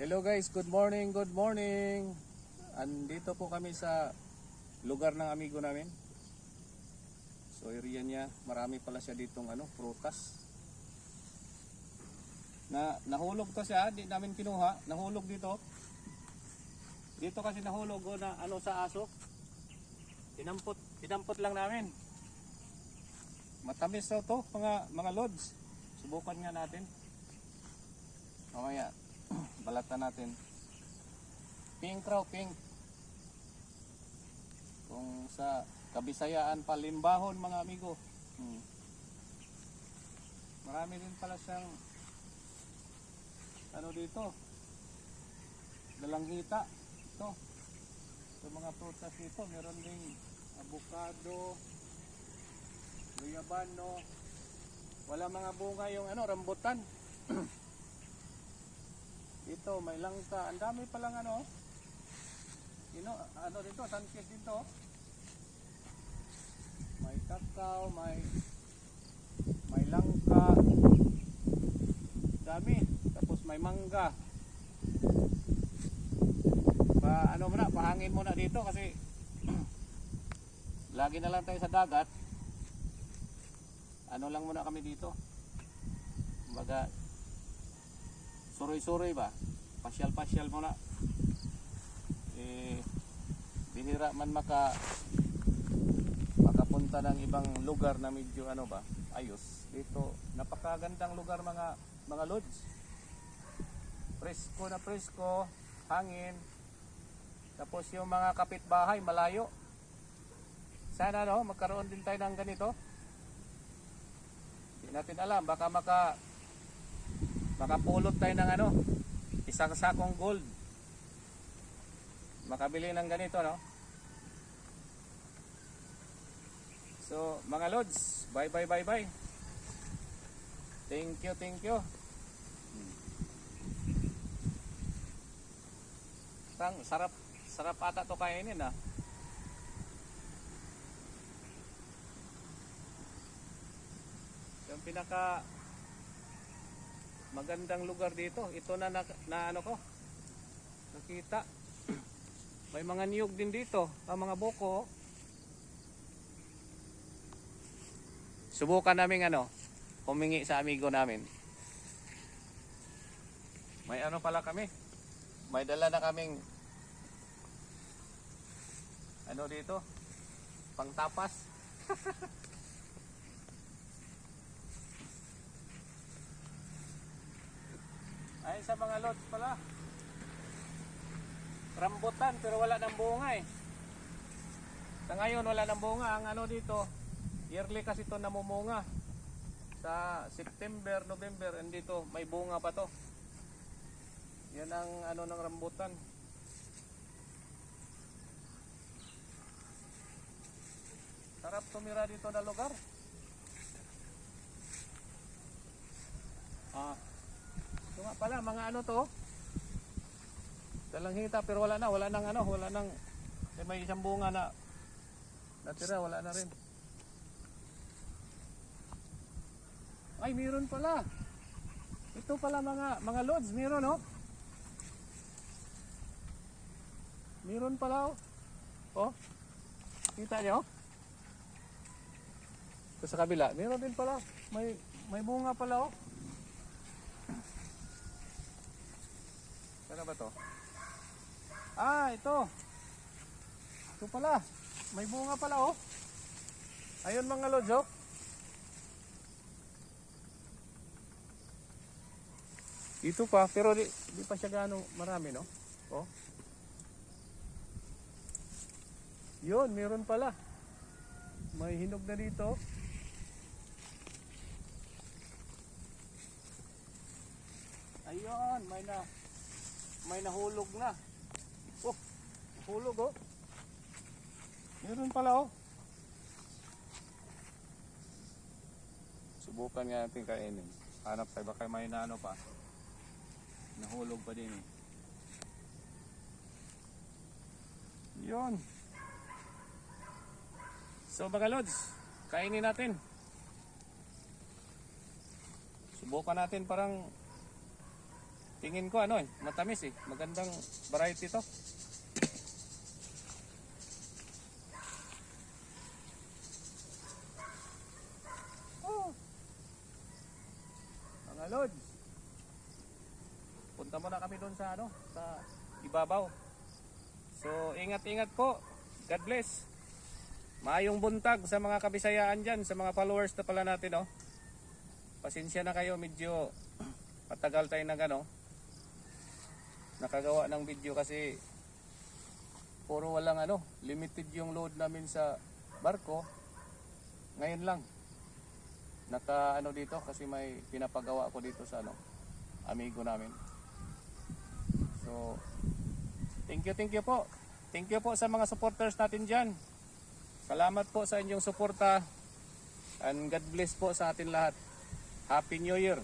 Hello guys, good morning, good morning. Andito po kami sa lugar ng amigo namin. So area niya, marami pala siya ditong prutas. Nahulog to siya, di namin kinuha, nahulog dito. Dito kasi nahulog na sa aso. Tinampot lang namin. Matamis daw to, mga lods. Subukan nga natin. Mamaya balatan natin. Pink raw, pink. Kung sa Kabisayaan palimbahon mga amigo. Marami din pala siyang dito. Dalanghita. Ito. Sa mga prutas dito, meron ding avocado, guyabano. Wala mga bunga yung rambutan. Dito may langka, ang dami pa lang dito, sunkist dito. May kakao, may langka. Dami. Tapos may mangga. Pahangin muna dito kasi lagi na lang tayo sa dagat. Lang muna kami dito. Kumbaga suroy-suroy ba? Pasyal-pasyal muna. Bihira man makapunta ng ibang lugar na medyo ayos. Dito, napakagandang lugar mga lods. Presko na presko, hangin. Tapos yung mga kapitbahay malayo. Sana magkaroon din tayo ng ganito. Hindi natin alam, baka makapulot tayo ng isang sakong gold. Makabili ng ganito, no? So, mga lods, bye. Thank you. Sarap ata to kainin, ah. Yung pinaka magandang lugar dito, ito na nakita. May mga niyog din dito, mga buko. Subukan namin humingi sa amigo namin. May pala kami. May dala na kaming dito, pangtapas. Ay, sa mga lots pala. Rambutan pero wala nang bunga eh. Sa ngayon wala nang bunga. Ang dito, yearly kasi ito namumunga. Sa September, November, dito may bunga pa to. Yan ang ng rambutan. Sarap tumira dito na lugar. Ito nga pala, mga to. Dalanghita pero wala nang may isang bunga na natira, wala na rin. Ay, meron pala. Ito pala mga lods, meron Meron pala kita nyo? Ito sa kabila, meron din pala. May bunga pala Sana ba to? Ito. Ito pala. May bunga pala Ayun mga lods Ito pa, pero di pa siya gaano marami Yun, meron pala. May hinog na dito. Ayun, may nahulog na. Nahulog Meron pala Subukan nga natin kainin. Hanap tayo baka may pa. Nahulog pa din Yun. So mga lods, kainin natin. Subukan natin parang Tingin ko ano matamis eh. Magandang variety to. Oh. Mga lods. Punta muna kami doon sa sa ibabaw. So, ingat-ingat po. God bless. Maayong buntag sa mga kabisayaan dyan, sa mga followers na pala natin, oh. Pasensya na kayo, medyo matagal tayo nakagawa ng video kasi puro walang limited yung load namin sa barko. Ngayon lang naka dito kasi may pinapagawa ako dito sa amigo namin. So, thank you po. Thank you po sa mga supporters natin dyan. Salamat po sa inyong suporta. And God bless po sa atin lahat. Happy New Year.